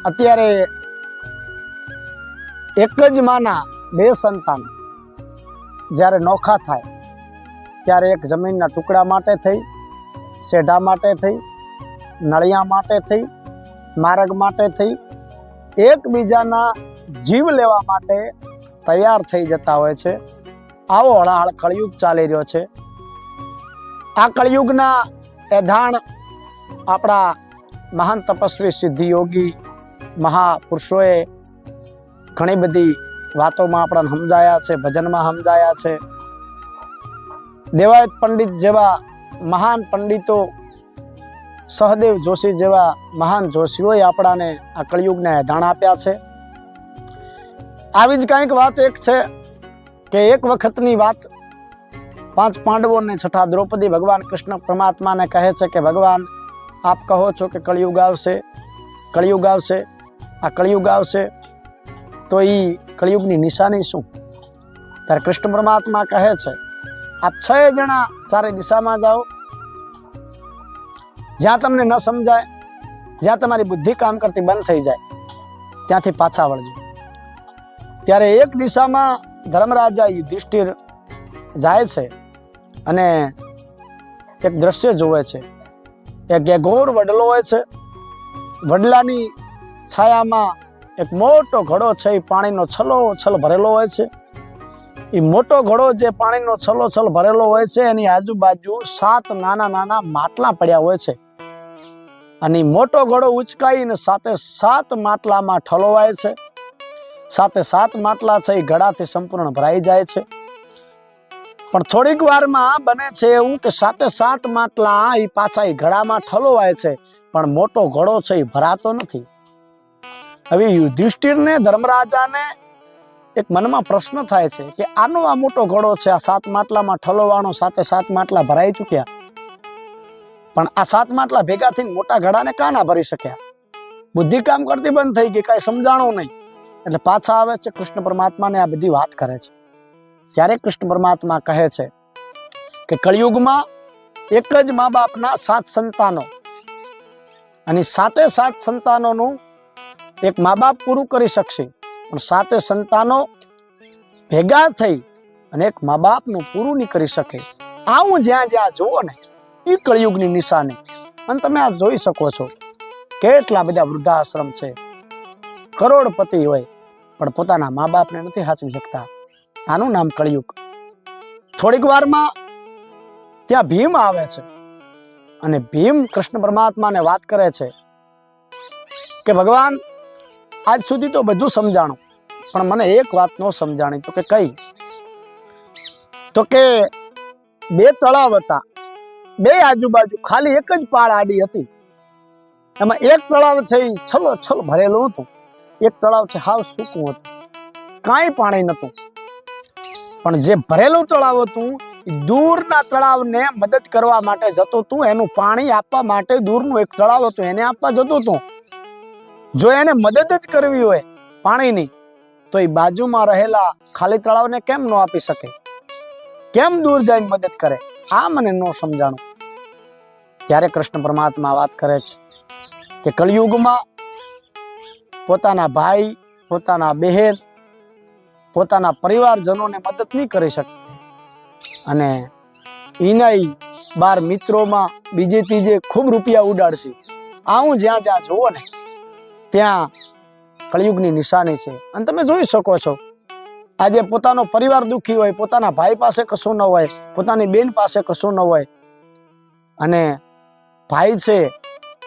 અત્યારે એક જ માના બે સંતાન જ્યારે નોખા થાય ત્યારે એક જમીનના ટુકડા માટે થઈ, શેઢા માટે થઈ, નળિયા માટે થઈ, માર્ગ માટે થઈ, એકબીજાના જીવ લેવા માટે તૈયાર થઈ જતા હોય છે. આવો હળાહળ કળિયુગ ચાલી રહ્યો છે. આ કળિયુગના એધાણ આપણા મહાન તપસ્વી સિદ્ધિ યોગી મહાપુરુષોએ ઘણી બધી વાતોમાં આપણને સમજાયા છે, ભજનમાં સમજાયા છે. દેવાયત પંડિત જેવા મહાન પંડિતો, સહદેવ જોશી જેવા મહાન જોશીઓએ આપણાને આ કળિયુગને એધાણ આપ્યા છે. આવી જ કંઈક વાત એક છે કે એક વખતની વાત, 5 પાંડવોને છઠ્ઠા દ્રૌપદી ભગવાન કૃષ્ણ પરમાત્માને કહે છે કે ભગવાન આપ કહો છો કે કળિયુગ આવશે, કળિયુગ આવશે, આ કળિયુગ આવશે, તો એ કળિયુગની નિશાની શું? ત્યારે કૃષ્ણ પરમાત્મા કહે છે આપ 6 જણા ચારે દિશામાં જાઓ, જ્યાં તમને ન સમજાય, જ્યાં તમારી બુદ્ધિ કામ કરતી બંધ થઈ જાય ત્યાંથી પાછા વળજો. ત્યારે એક દિશામાં ધર્મરાજા યુધિષ્ઠિર જાય છે અને એક દ્રશ્ય જોવે છે. એક ઘોર વડલો હોય છે, વડલાની છાયામાં એક મોટો ઘડો છે, એ પાણીનો છલોછલ ભરેલો હોય છે. એ મોટો ઘડો જે પાણીનો છલોછલ ભરેલો હોય છે એની આજુબાજુ 7 નાના નાના માટલા પડ્યા હોય છે અને મોટો ઘડો ઉચકાઈને 7 માટલામાં ઠલોવાય છે. 7 માટલા છે એ ઘડાથી સંપૂર્ણ ભરાઈ જાય છે. પણ થોડીક વારમાં બને છે એવું કે 7 માટલા એ પાછા એ ઘડામાં ઠલોવાય છે, પણ મોટો ઘડો છે એ ભરાતો નથી. હવે યુધિષ્ઠિરને, ધર્મરાજાને એક મનમાં પ્રશ્ન થાય છે કે આનો આ મોટો ઘડો છે, આ 7 માટલામાં ઠલોવાનો, 7 માટલા ભરાઈ ચૂક્યા, પણ આ 7 માટલા ભેગા થઈને મોટા ઘડાને કાં ના ભરી શક્યા? બુદ્ધિ કામ કરતી બંધ થઈ ગઈ, કાંઈ સમજાણું નહીં. એટલે પાછા આવે છે, કૃષ્ણ પરમાત્માને આ બધી વાત કરે છે. ત્યારે કૃષ્ણ પરમાત્મા કહે છે કે કળિયુગમાં એક જ મા બાપના 7 સંતાનો, અને 7 સંતાનોનું એક મા બાપ પૂરું કરી શકશે, પણ 7 સંતાનો ભેગા થઈ અને એક મા બાપનું પૂરું નહીં કરી શકે. આવું જ્યાં જ્યાં જુઓ ને એ કળિયુગની નિશાની. અને તમે આ જોઈ શકો છો કેટલા બધા વૃદ્ધાશ્રમ છે, કરોડપતિ હોય પણ પોતાના મા બાપને નથી સાચવી શકતા. આનું નામ કળિયુગ. થોડીક વારમાં ત્યાં ભીમ આવે છે અને ભીમ કૃષ્ણ પરમાત્માને વાત કરે છે કે ભગવાન આજ સુધી તો બધું સમજાણું, પણ મને એક વાત ન સમજાણી. તો કે કઈ? તો કે 2 તળાવ હતા, 2 આજુબાજુ ખાલી એક જ પાળ આડી હતી. એમાં એક તળાવ છે એ છલોછલ ભરેલું હતું, એક તળાવ છે હાવ સૂકું હતું, કાંઈ પાણી નહોતું. પણ જે ભરેલું તળાવ હતું એ દૂરના તળાવને મદદ કરવા માટે જતું હતું, એનું પાણી આપવા માટે દૂરનું એક તળાવ હતું એને આપવા જતું હતું. જો એને મદદ જ કરવી હોય પાણીની, તો એ બાજુમાં રહેલા ખાલી તળાવને કેમ ન આપી શકે? કેમ દૂર જઈને મદદ કરે? આ મને ન સમજાણું. ત્યારે કૃષ્ણ પરમાત્મા વાત કરે છે કે કળિયુગમાં પોતાના ભાઈ, પોતાના બહેન, પોતાના પરિવારજનોને મદદ નહીં કરી શકે અને એના 12 મિત્રોમાં બીજે ત્રીજે ખૂબ રૂપિયા ઉડાડશે. આવું જ્યાં જ્યાં જોવો ને ત્યાં કળિયુગની નિશાની છે. અને તમે જોઈ શકો છો આજે પોતાનો પરિવાર દુઃખી હોય, પોતાના ભાઈ પાસે કશું ન હોય, પોતાની બેન પાસે કશું ન હોય, અને ભાઈ છે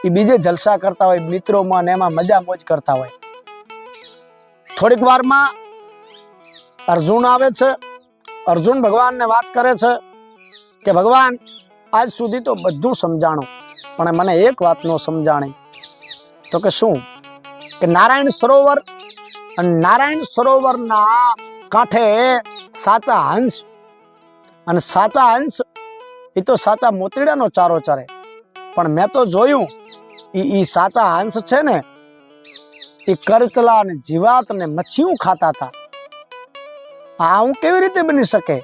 એ બીજે જલસા કરતા હોય, મિત્રોમાં ને એમાં મજા મોજ કરતા હોય. થોડીક વારમાં અર્જુન આવે છે. અર્જુન ભગવાનને વાત કરે છે કે ભગવાન આજ સુધી તો બધું સમજાણું, પણ મને એક વાત ન સમજાણી. તો કે શું? કે નારાયણ સરોવર, અને નારાયણ સરોવરના કાંઠે સાચા હંસ, અને સાચા હંસ એ તો સાચા મોતીડાનો ચારો ચરે, પણ મેં તો જોયું એ સાચા હંસ છે ને એ કરચલા અને જીવાત ને મચ્છીઓ ખાતા હતા. આવું કેવી રીતે બની શકે?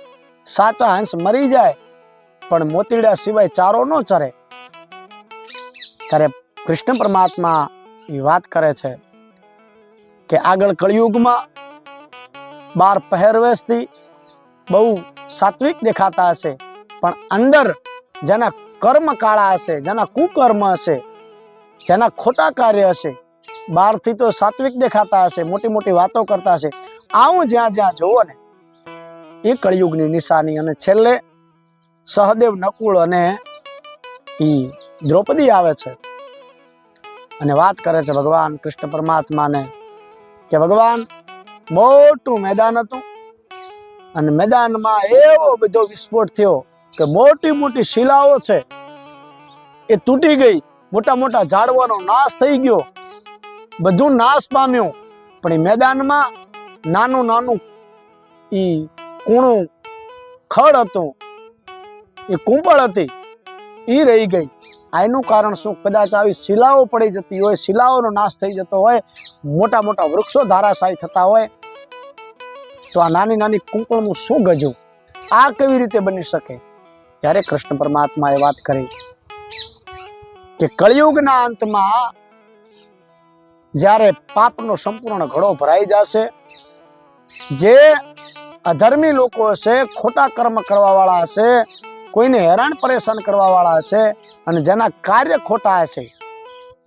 સાચા હંસ મરી જાય પણ મોતીડા સિવાય ચારો ન ચરે. ત્યારે કૃષ્ણ પરમાત્મા એ વાત કરે છે કે આગળ કળિયુગમાં 12 પહેરવેશથી બહુ સાત્વિક દેખાતા હશે, પણ અંદર જેના કર્મ કાળા હશે, જેના કુકર્મ હશે, જેના ખોટા કાર્ય હશે, બહારથી તો સાત્વિક દેખાતા હશે, મોટી મોટી વાતો કરતા હશે, આવું જ્યાં જ્યાં જોવો ને એ કળિયુગની નિશાની. અને છેલ્લે સહદેવ, નકુળ અને ઈ દ્રૌપદી આવે છે અને વાત કરે છે ભગવાન કૃષ્ણ પરમાત્માને કે ભગવાન મોટું મેદાન હતું અને મેદાનમાં એવો બધો વિસ્ફોટ થયો કે મોટી મોટી શિલાઓ છે એ તૂટી ગઈ, મોટા મોટા ઝાડવાનો નાશ થઈ ગયો, બધું નાશ પામ્યું. પણ એ મેદાનમાં નાનું નાનું ઈ કૂણું ખડ હતું, એ કુંપળ હતી, ઈ રહી ગઈ. આનું કારણ શું? કદાચ આવી શિલાઓ પડી જતી હોય, શિલાઓનો નાશ થઈ જતો હોય, મોટા મોટા વૃક્ષો ધારાશાયી થતા હોય, તો આ નાની નાની કુંપળનું શું ગજું? આ કેવી રીતે બની શકે? ત્યારે કૃષ્ણ પરમાત્માએ વાત કરી કે કળિયુગના અંતમાં જ્યારે પાપનો સંપૂર્ણ ઘડો ભરાઈ જશે, જે અધર્મી લોકો હશે, ખોટા કર્મ કરવા વાળા હશે, કોઈને હેરાન પરેશાન કરવા વાળા હશે, અને જેના કાર્ય ખોટા હશે,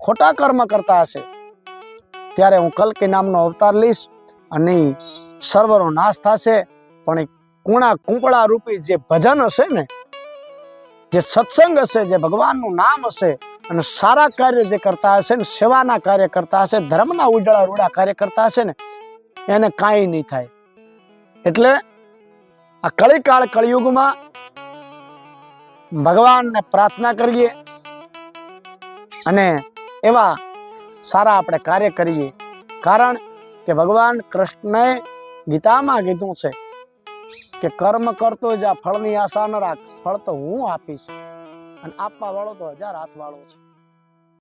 ખોટા કર્મ કરતા હશે, ત્યારે હું કલ્કી નામનો અવતાર લઈશ અને સર્વનો નાશ થશે. પણ એ કુંપળા રૂપી જે ભજન હશે ને, જે સત્સંગ હશે, જે ભગવાનનું નામ હશે અને સારા કાર્ય જે કરતા હશે ને, સેવાના કાર્ય કરતા હશે, ધર્મના ઉજળા રૂડા કાર્ય કરતા હશે ને, એને કાંઈ નહીં થાય. એટલે આ કળીકાળ કળિયુગમાં ભગવાનને પ્રાર્થના કરીએ અને એવા સારા આપણે કાર્ય કરીએ. કારણ કે ભગવાન કૃષ્ણએ ગીતામાં કીધું છે કે કર્મ કરતો જા, ફળની આશા ન રાખ, ફળ તો હું આપીશ, અને આપવા વાળો તો 1000 હાથ વાળો છે.